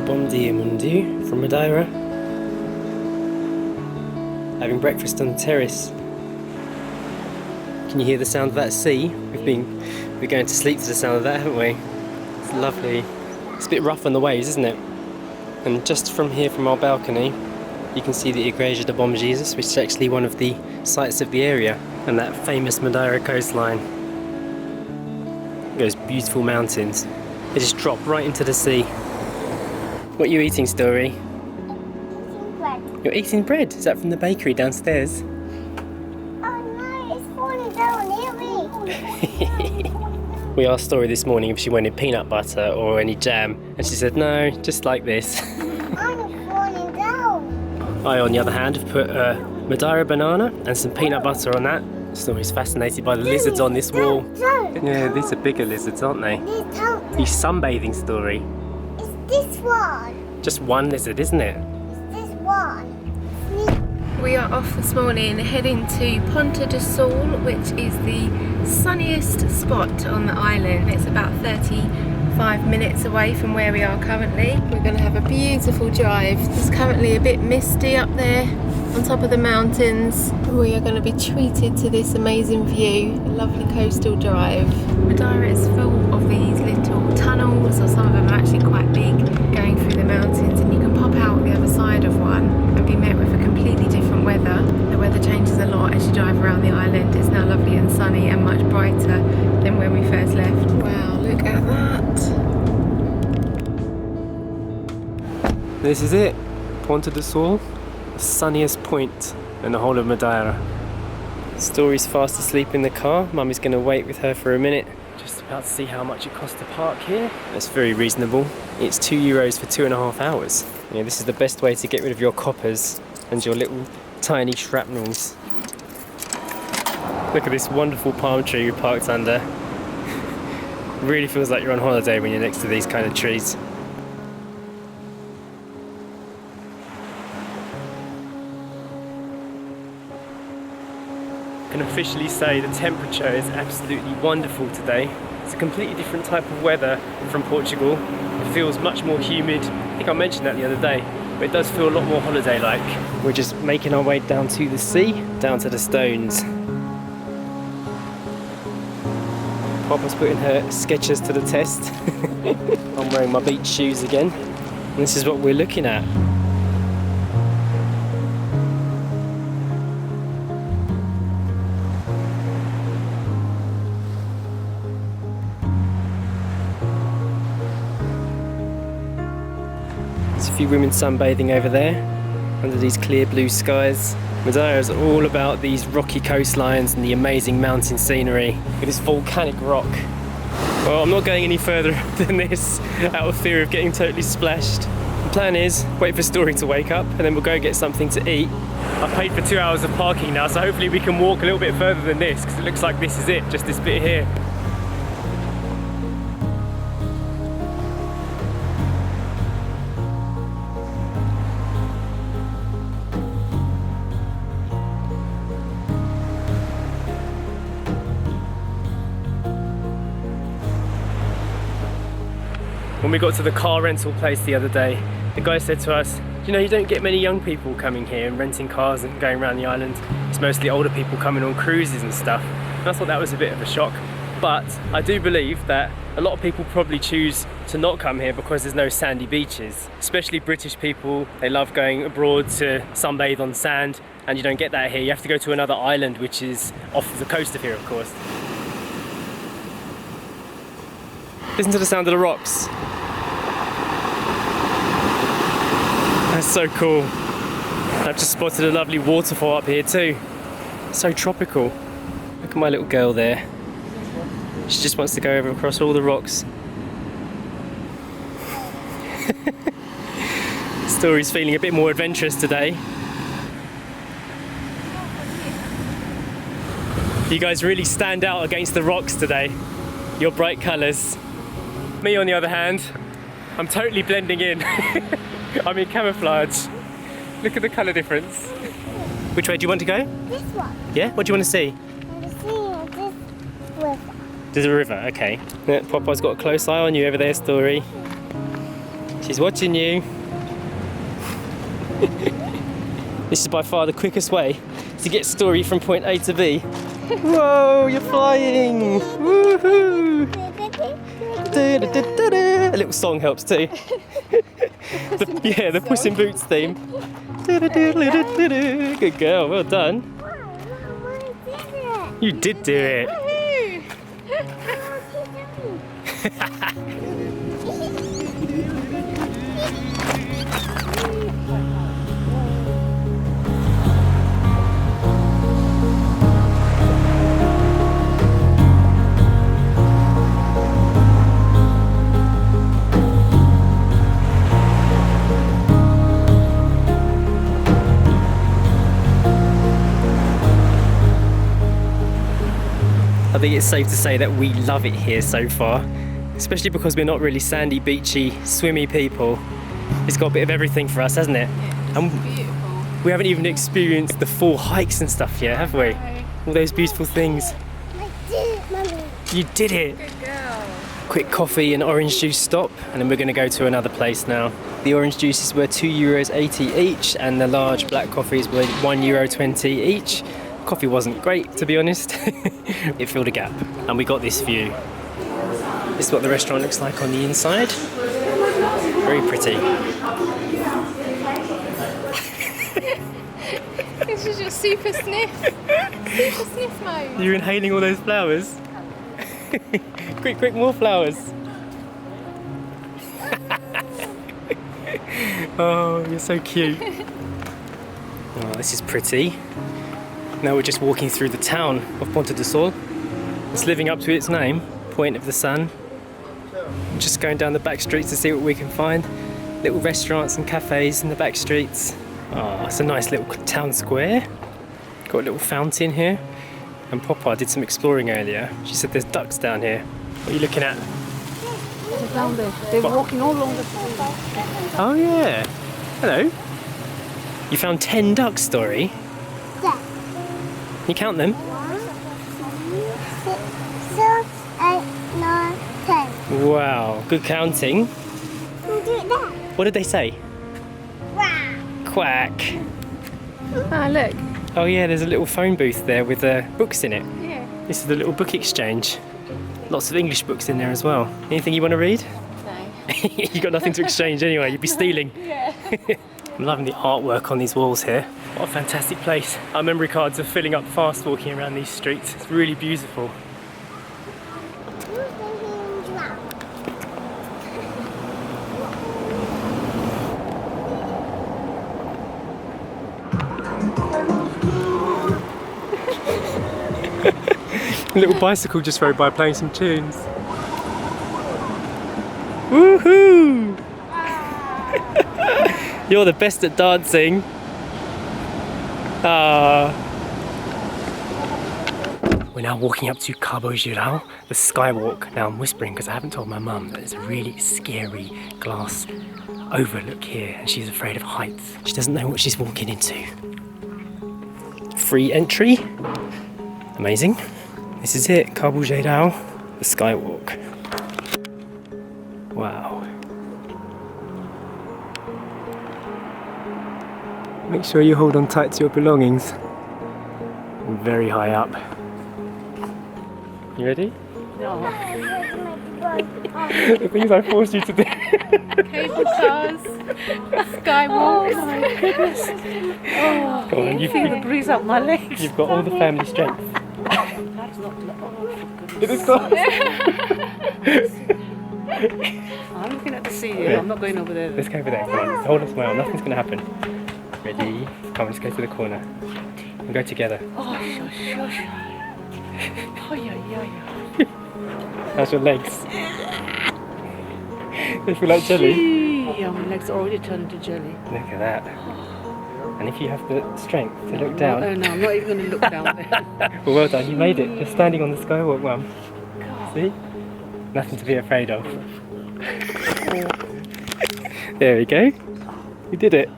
Bom dia mundi from Madeira. Having breakfast on the terrace. Can you hear the sound of that sea? We're going to sleep to the sound of that, haven't we? It's lovely. It's a bit rough on the waves, isn't it? And just from here, from our balcony, you can see the Igreja de Bom Jesus, which is actually one of the sites of the area, and that famous Madeira coastline. Those beautiful mountains. They just drop right into the sea. What are you eating, Story? Eating bread. You're eating bread? Is that from the bakery downstairs? Oh no, it's falling down near me. We asked Story this morning if she wanted peanut butter or any jam, and she said no, just like this. I'm falling down. I, on the other hand, have put a Madeira banana and some peanut butter on that. Story's fascinated by the lizards on this wall. Yeah, these are bigger lizards, aren't they? He's sunbathing, Story. It's this one. Just one lizard, isn't it? It's this one. We are off this morning heading to Ponta Do Sol, which is the sunniest spot on the island. It's about 35 minutes away from where we are currently. We're going to have a beautiful drive. It's currently a bit misty up there on top of the mountains. We are going to be treated to this amazing view, a lovely coastal drive. Madeira is full of these little tunnels, or some of them are actually quite big, going through the mountains, and you can pop out the other side of one and be met with a completely different weather. The weather changes a lot as you drive around the island. It's now lovely and sunny and much brighter than when we first left. Wow, look at that. This is it, Ponta do Sol, the sunniest point in the whole of Madeira. Story's fast asleep in the car. Mummy's going to wait with her for a minute. Just about to see how much it costs to park here. It's very reasonable. It's €2 for 2.5 hours. Yeah, this is the best way to get rid of your coppers and your little tiny shrapnels. Look at this wonderful palm tree we parked under. It really feels like you're on holiday when you're next to these kind of trees. I can officially say the temperature is absolutely wonderful today. It's a completely different type of weather from Portugal. It feels much more humid. I think I mentioned that the other day, but it does feel a lot more holiday-like. We're just making our way down to the sea, down to the stones. Papa's putting her Skechers to the test. I'm wearing my beach shoes again. And this is what we're looking at. There's a few women sunbathing over there under these clear blue skies. Madeira is all about these rocky coastlines and the amazing mountain scenery with this volcanic rock. Well, I'm not going any further than this out of fear of getting totally splashed. The plan is wait for Story to wake up and then we'll go get something to eat. I've paid for 2 hours of parking now, so hopefully we can walk a little bit further than this, because it looks like this is it, just this bit here. When we got to the car rental place the other day, the guy said to us, you know, you don't get many young people coming here and renting cars and going around the island. It's mostly older people coming on cruises and stuff. And I thought that was a bit of a shock. But I do believe that a lot of people probably choose to not come here because there's no sandy beaches. Especially British people, they love going abroad to sunbathe on sand, and you don't get that here. You have to go to another island, which is off the coast of here, of course. Listen to the sound of the rocks. That's so cool. I've just spotted a lovely waterfall up here too. So tropical. Look at my little girl there. She just wants to go over across all the rocks. Story's feeling a bit more adventurous today. You guys really stand out against the rocks today. Your bright colours. Me on the other hand, I'm totally blending in. I'm in camouflage. Look at the colour difference. Which way do you want to go? This one. Yeah? What do you want to see? I'm seeing this river. There's a river, okay. Yeah, Popeye's got a close eye on you over there, Story. She's watching you. This is by far the quickest way to get Story from point A to B. Whoa, you're flying! Woohoo! A little song helps too. The Puss in Boots theme. Good girl, well done. You did do it. I think it's safe to say that we love it here so far, especially because we're not really sandy, beachy, swimmy people. It's got a bit of everything for us, hasn't it? Yeah, And it's beautiful. we haven't even experienced the full hikes and stuff yet, have we? All those beautiful things. I did it, Mummy. You did it! Good girl. Quick coffee and orange juice stop, and then we're going to go to another place now. The orange juices were €2.80 each, and the large black coffees were €1.20 each. Coffee wasn't great, to be honest. It filled a gap, and we got this view. This is what the restaurant looks like on the inside. Very pretty. This is your super sniff. Super sniff mode. You're inhaling all those flowers. Quick, more flowers. Oh, you're so cute. Oh, this is pretty. Now we're just walking through the town of Ponta do Sol. It's living up to its name, Point of the Sun. Just going down the back streets to see what we can find. Little restaurants and cafes in the back streets. Oh, it's a nice little town square. Got a little fountain here. And Papa did some exploring earlier. She said there's ducks down here. What are you looking at? They're down there. They're walking all along the street. Oh yeah. Hello. You found 10 ducks, Story. Yeah. Can you count them? 1, 2, 6, 8, 9, 10. Wow, good counting. Who did that? What did they say? Wow. Quack. Ah, look. Oh yeah, there's a little phone booth there with books in it. Yeah. This is the little book exchange. Lots of English books in there as well. Anything you want to read? No. You got nothing to exchange anyway, you'd be stealing. Yeah. I'm loving the artwork on these walls here. What a fantastic place. Our memory cards are filling up fast walking around these streets. It's really beautiful. Who's thinking drown? A little bicycle just rode by playing some tunes. Woohoo! You're the best at dancing. We're now walking up to Cabo Girao, the Skywalk. Now I'm whispering because I haven't told my mum that there's a really scary glass overlook here and she's afraid of heights. She doesn't know what she's walking into. Free entry. Amazing. This is it, Cabo Girao, the Skywalk. Wow. Make sure you hold on tight to your belongings. I'm very high up. You ready? No. The things I forced you to do. Cable cars. Skywalks. Oh my goodness. Oh, Come on, feel the breeze up my legs. you've got all the family strength. That's not. Oh, for goodness. It is close. I'm looking at the sea. I'm not going over there. Let's go over there. Come on, hold on to my arm. Nothing's going to happen. Ready? Come on, let's go to the corner. We'll go together. Oh, shush. Oh, yeah. How's your legs? They feel like jelly. Gee, yeah, my legs are already turned into jelly. Look at that. And if you have the strength to look down. Oh, no, I'm not even going to look down there. Well, well done. You made it. Just standing on the Skywalk, Mum. See? Nothing to be afraid of. There we go. You did it.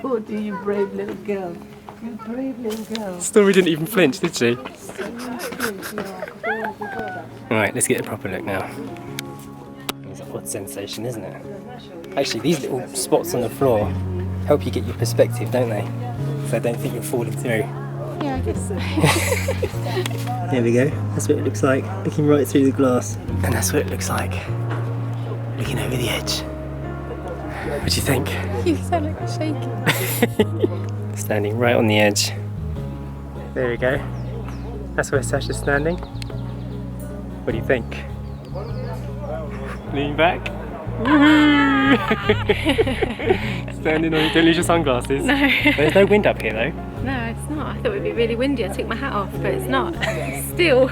Oh, dear, you brave little girl. You brave little girl. Story didn't even flinch, did she? Alright, let's get a proper look now. There's odd sensation, isn't it? Actually, these little spots on the floor help you get your perspective, don't they? So I don't think you're falling through. Yeah, I guess so. There we go. That's what it looks like, looking right through the glass. And that's what it looks like, looking over the edge. What do you think? You sound like you're shaking. Standing right on the edge. There we go. That's where Sasha's standing. What do you think? Lean back. Woohoo! Standing on, don't lose your sunglasses. No. There's no wind up here though. No, it's not. I thought it would be really windy. I took my hat off, but it's not. Still.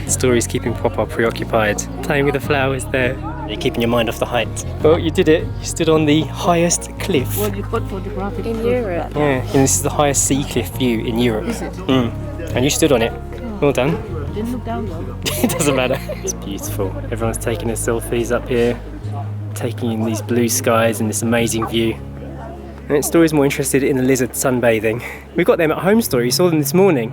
Story's keeping Papa preoccupied, playing with the flowers there. You're keeping your mind off the height. Well, you did it. You stood on the highest cliff. Well, you've got photographic In Europe. Yeah, and this is the highest sea cliff view in Europe. Is it? And you stood on it. Well done. Didn't look down though. It doesn't matter. It's beautiful. Everyone's taking their selfies up here, taking in these blue skies and this amazing view. And Story's more interested in the lizard sunbathing. We got them at home, Story. You saw them this morning.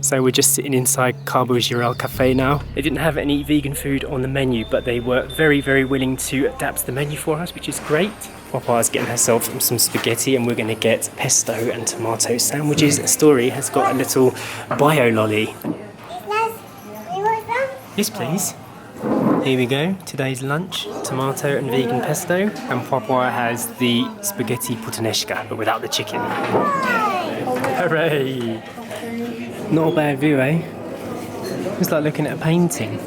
So we're just sitting inside Cabo Girao cafe now. They didn't have any vegan food on the menu, but they were very, very willing to adapt the menu for us, which is great. Papa's getting herself some spaghetti and we're going to get pesto and tomato sandwiches. Story has got a little bio lolly. Yes, please. Here we go. Today's lunch, tomato and vegan pesto. And Papa has the spaghetti puttanesca, but without the chicken. Hooray! Not a bad view, eh? It's like looking at a painting.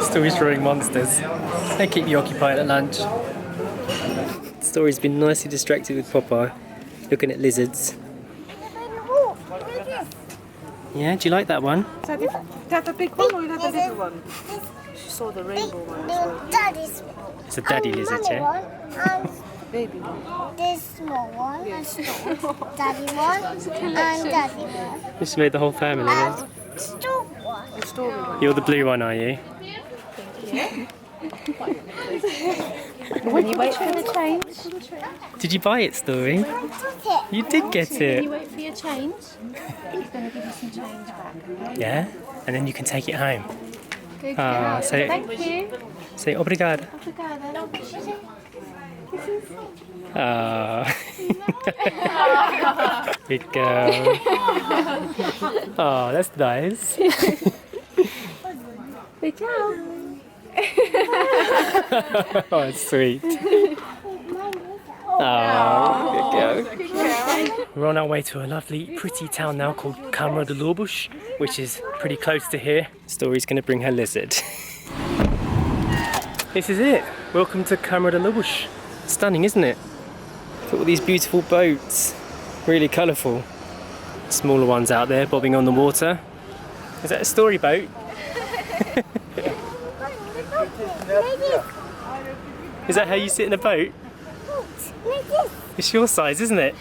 Story's drawing monsters. They keep you occupied at lunch. Story's been nicely distracted with Papa, looking at lizards. Yeah, do you like that one? Is that the big one or is that the little one? She saw the rainbow one as well. Daddy's It's a daddy lizard, yeah? Baby one. This small one, and daddy one, and daddy one. This made the whole family, yeah? Still one. The story one. You're the blue one, are you? When you wait for the change. Did you buy it, Story? You did get When you it. wait for your change, he's going to give you some change back. Yeah? And then you can take it home. Good Ah, girl. say it. Thank you. Say obrigado. Obrigada. Ah. Good girl. Oh, that's nice. Good girl. Oh, it's sweet. Oh, good girl. We're on our way to a lovely, pretty town now called Camara de Lobos, which is pretty close to here. Story's going to bring her lizard. This is it. Welcome to Camara de Lobos. Stunning, isn't it? Look at all these beautiful boats. Really colourful. Smaller ones out there bobbing on the water. Is that a story boat? Is that how you sit in a boat? It's your size, isn't it?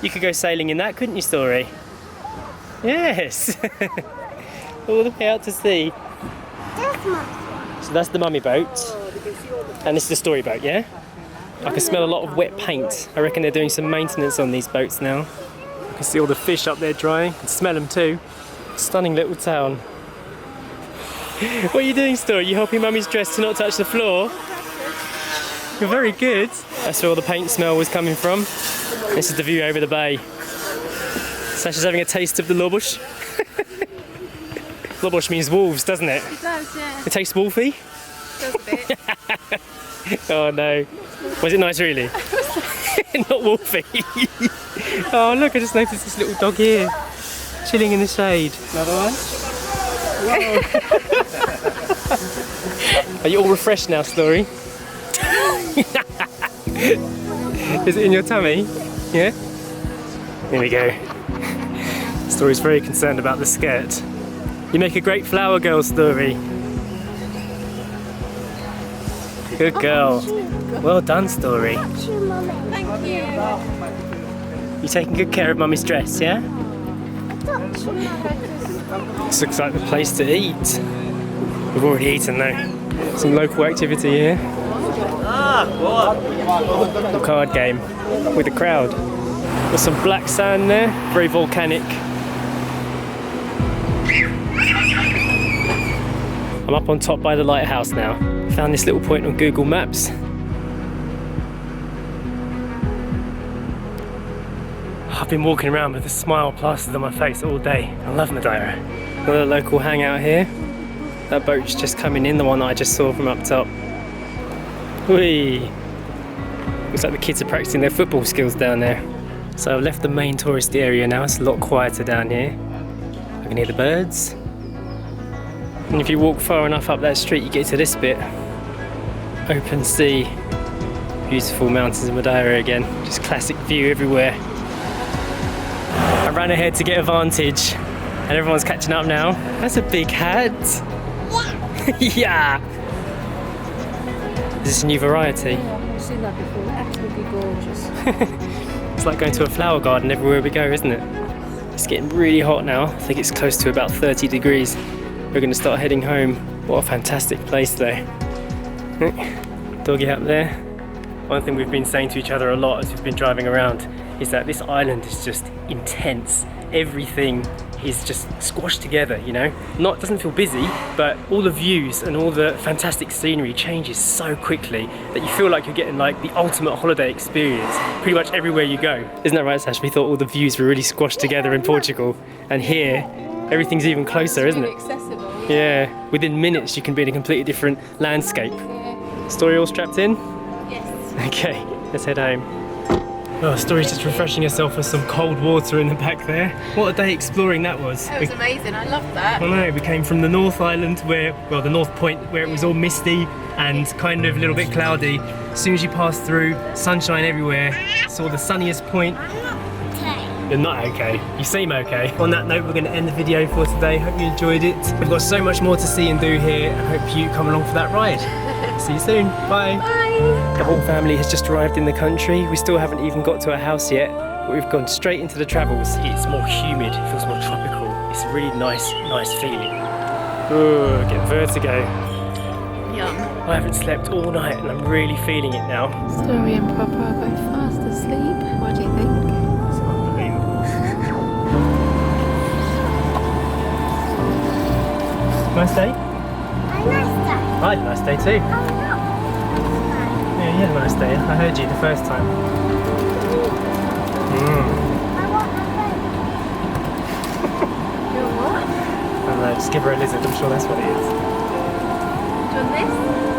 You could go sailing in that, couldn't you, Story? Yes! All the way out to sea. So that's the mummy boat. And this is the Story boat, yeah? I can smell a lot of wet paint. I reckon they're doing some maintenance on these boats now. I can see all the fish up there drying. I can smell them too. Stunning little town. What are you doing, Story? You helping Mummy's dress to not touch the floor? You're very good. That's where all the paint smell was coming from. This is the view over the bay. Sasha's having a taste of the Lobos. Lobos means wolves, doesn't it? It does, yeah. It tastes wolfy? Does a bit. Oh no. Was it nice, really? Not wolfy. Oh look, I just noticed this little dog here, chilling in the shade. Another one? Are you all refreshed now, Story? Is it in your tummy? Yeah? Here we go. Story's very concerned about the skirt. You make a great flower girl, Story. Good girl. Well done, Story. Thank you. You taking good care of Mummy's dress, yeah? This looks like the place to eat. We've already eaten though. Some local activity here. A card game with the crowd. There's some black sand there, very volcanic. I'm up on top by the lighthouse now. Found this little point on Google Maps. I've been walking around with a smile plastered on my face all day. I love Madeira. Another local hangout here. That boat's just coming in, the one that I just saw from up top. Whee! Looks like the kids are practicing their football skills down there. So I've left the main tourist area now, it's a lot quieter down here. I can hear the birds. And if you walk far enough up that street, you get to this bit. Open sea. Beautiful mountains of Madeira again. Just classic view everywhere. I ran ahead to get a vantage and everyone's catching up now. That's a big hat. Yeah! Is this a new variety? Yeah, I've seen that before. Absolutely gorgeous. It's like going to a flower garden everywhere we go, isn't it? It's getting really hot now. I think it's close to about 30 degrees. We're going to start heading home. What a fantastic place though. Doggy up there. One thing we've been saying to each other a lot as we've been driving around is that this island is just intense. Everything is just squashed together, you know? It doesn't feel busy, but all the views and all the fantastic scenery changes so quickly that you feel like you're getting like the ultimate holiday experience pretty much everywhere you go. Isn't that right, Sash? We thought all the views were really squashed together in Portugal, and here everything's even closer, isn't it? Accessible. Yeah, within minutes you can be in a completely different landscape. Yeah. Story all strapped in? Yes. Okay, let's head home. Oh, Story's just refreshing herself with some cold water in the back there. What a day exploring that was. That was amazing. I loved that. I know, we came from the North Island the North Point, where it was all misty and kind of a little bit cloudy. As soon as you passed through, sunshine everywhere, saw the sunniest point. You're not okay. You seem okay. On that note, we're going to end the video for today. Hope you enjoyed it. We've got so much more to see and do here. I hope you come along for that ride. See you soon. Bye. Bye. The whole family has just arrived in the country. We still haven't even got to our house yet, but we've gone straight into the travels. It's more humid, it feels more tropical. It's a really nice feeling. Ooh, get vertigo. Yum. I haven't slept all night and I'm really feeling it now. Story and Papa are both fast asleep. What do you think? It's unbelievable. Nice day? I had a nice day too. Yeah, you had a nice day. I heard you the first time. You're what? I don't know, just give her a lizard, I'm sure that's what it is. Do you want this?